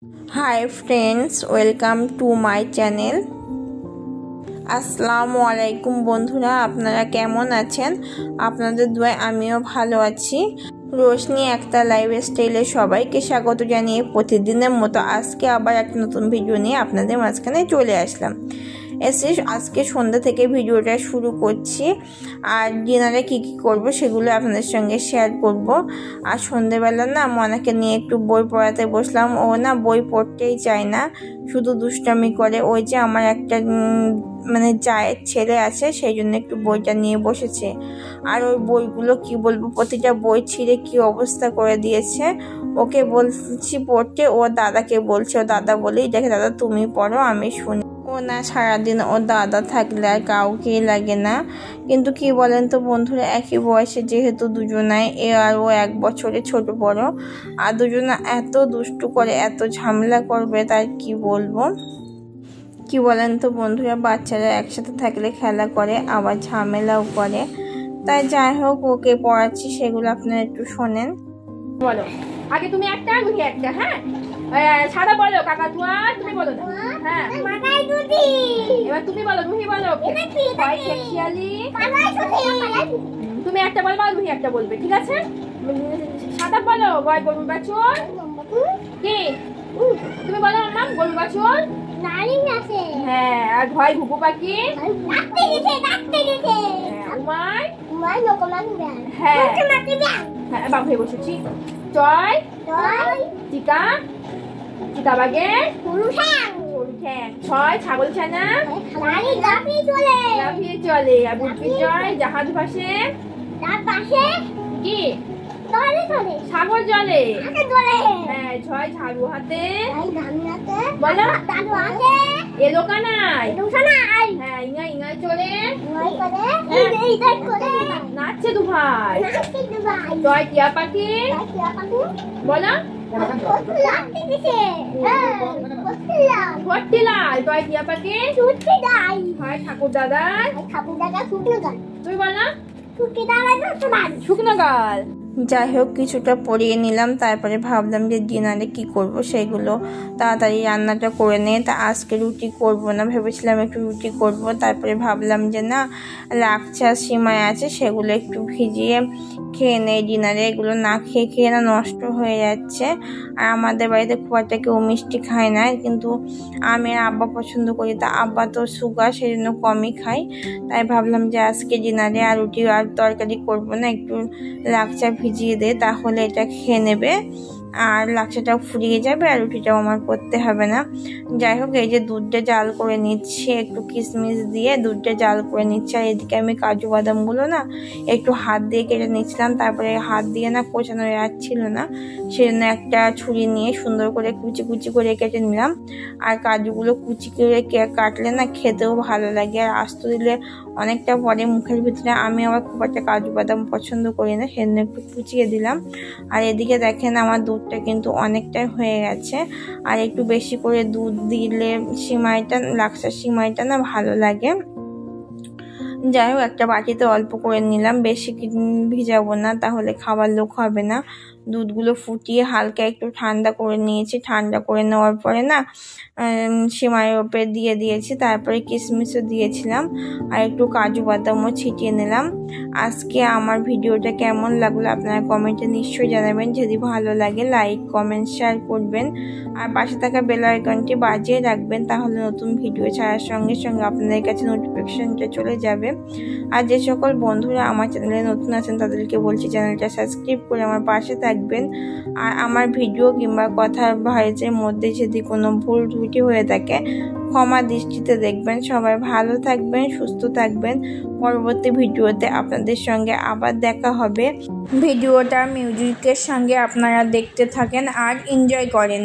Hi friends, welcome to my channel. আসসালামু আলাইকুম বন্ধুরা, আপনারা কেমন আছেন? আপনাদের দোয়ায় আমিও ভালো আছি। রোশনি একটা লাইফস্টাইলে সবাইকে স্বাগত জানিয়ে প্রতিদিনের মতো আজকে আবার একটা নতুন ভিডিও নিয়ে আপনাদের মাঝখানে চলে আসলাম। আজকে সন্ধ্যা থেকে ভিডিওটা শুরু করছি, আর ডিনারে কী করব সেগুলো আপনাদের সঙ্গে শেয়ার করব। আর সন্ধ্যেবেলা না মনাকে নিয়ে একটু বই পড়াতে বসলাম। ও না বই পড়তেই চায় না, শুধু দুষ্টামি করে। ওই যে আমার একটা জায়ের ছেলে আছে, সেই জন্য একটু বইটা নিয়ে বসেছে। আর ওই বইগুলো কি বলবো, প্রতিটা বই ছিঁড়ে কি অবস্থা করে দিয়েছে। ওকে বলছি পড়তে, ও দাদাকে বলছে। ও দাদা বলেই দেখে, দাদা তুমি পড়ো আমি শুনি। ও না সারাদিন ও দাদা থাকলে আর কাউকেই লাগে না। কিন্তু কি বলেন তো বন্ধুরা, একই বয়সে যেহেতু দুজনায়, এ আর ও 1 বছরে ছোট বড়, আর দুজনা এত দুষ্টু করে, এত ঝামেলা করবে, তাই কি বলবো। কি বলেন তো বন্ধুরা, বাচ্চারা একসাথে থাকলে খেলা করে, আবার ঝামেলাও করে। তাই যাই হোক, ওকে পড়াচ্ছি, সেগুলো আপনারা একটু শোনেন। বলো আগে তুমি একটা, তুমি একটা। হ্যাঁ, সাদা বলো কাকাতুয়া, তুমি বলো না। হ্যাঁ, এবার তুমি বলো, তুমি বলো। তুমি একটা বলবা, তুমি একটা বলবে, ঠিক আছে? সাদা বলো, বয় গরুর বাছুর। কি তুমি বলো মাম্মা, গরুর বাছুর। হ্যাঁ, আর ভয় ঘুঘু পাখি। হ্যাঁ, বাবু হয়ে বসেছি। চয় চিকা, চিকা বাগে ছয় ছাগল ছানা লাফিয়ে চলে। আর বুটকি জয় জাহাজ ভাসে কি সাগর জলে। হ্যাঁ, ছয় ঝাড়ু হাতে বলো এলো কানাই। হ্যাঁ, ইঙাই ইঙাই চলে নাচছে দু ভাই। জয় টিয়া পাখি বলো ভর্তি লাল। জয় টিয়া পাখি হয় ঠাকুর দাদা। তুমি বলো শুকনো গাল। যাই হোক, কিছুটা পড়িয়ে নিলাম, তারপরে ভাবলাম যে ডিনারে কি করব সেগুলো তাড়াতাড়ি রান্নাটা করে নিয়ে। তা আজকে রুটি করব না, ভেবেছিলাম একটু রুটি করব। তারপরে ভাবলাম যে না, লাচ্ছা সিমাই আছে, সেগুলো একটু ভিজিয়ে খেয়ে নেই ডিনারে। এগুলো না খেয়ে খেয়ে না নষ্ট হয়ে যাচ্ছে। আর আমাদের বাড়িতে খুব একটা কেউ মিষ্টি খায় না, কিন্তু আমি আর আব্বা পছন্দ করি। তা আব্বা তো সুগার, সেই জন্য কমই খাই। তাই ভাবলাম যে আজকে ডিনারে আর রুটি আর তরকারি করব না, একটু লাচ্ছা ভিজিয়ে দে, তাহলে এটা খেয়ে নেবে আর লাচ্ছাটাও ফুরিয়ে যাবে, আর রুটিটাও আমার করতে হবে না। যাই হোক, এই যে দুধটা জাল করে নিচ্ছি, একটু কিশমিশ দিয়ে দুধটা জাল করে নিচ্ছি। আর এদিকে আমি কাজু বাদামগুলো না একটু হাত দিয়ে কেটে নিচ্ছিলাম। তারপরে হাত দিয়ে না কোচানো যাচ্ছিল না, সেজন্য একটা ছুরি নিয়ে সুন্দর করে কুচি কুচি করে কেটে নিলাম। আর কাজুগুলো কুচি করে কাটলে না খেতেও ভালো লাগে, আর আস্ত দিলে অনেকটা পরে মুখের ভিতরে। আমি আবার খুব একটা কাজু বাদাম পছন্দ করি না, সেজন্য একটু কুচিয়ে দিলাম। আর এদিকে দেখেন আমার দুধটা কিন্তু অনেকটাই হয়ে গেছে। আর একটু বেশি করে দুধ দিলে সিমাইটা, লাচ্ছার সিমাইটা না ভালো লাগে। যাই হোক, একটা বাটিতে অল্প করে নিলাম, বেশি ভিজাবো না, তাহলে খাবার লোক হবে না। দুধগুলো ফুটিয়ে হালকা একটু ঠান্ডা করে নিয়েছি। ঠান্ডা করে নেওয়ার পরে না সিমাইয়ের ওপরে দিয়ে দিয়েছি, তারপরে কিশমিশও দিয়েছিলাম, আর একটু কাজু বাদামও ছিটিয়ে নিলাম। আজকে আমার ভিডিওটা কেমন লাগলো আপনারা কমেন্টে নিশ্চয়ই জানাবেন। যদি ভালো লাগে লাইক কমেন্ট শেয়ার করবেন, আর পাশে থাকা বেল আইকনটি বাজিয়ে রাখবেন, তাহলে নতুন ভিডিও ছাড়ার সঙ্গে সঙ্গে আপনাদের কাছে নোটিফিকেশনটা চলে যাবে। আর যে সকল বন্ধুরা আমার চ্যানেলে নতুন আছেন তাদেরকে বলছি চ্যানেলটা সাবস্ক্রাইব করে আমার পাশে থাকবেন। আর আমার ভিডিও কিংবা কথার ভয়েসের মধ্যে যদি কোনো ভুল ত্রুটি হয়ে থাকে ক্ষমা দৃষ্টিতে দেখবেন। সবাই ভালো থাকবেন, সুস্থ থাকবেন। পরবর্তী ভিডিওতে আপনাদের সঙ্গে আবার দেখা হবে। ভিডিওটা মিউজিকের সঙ্গে আপনারা দেখতে থাকেন আর এনজয় করেন।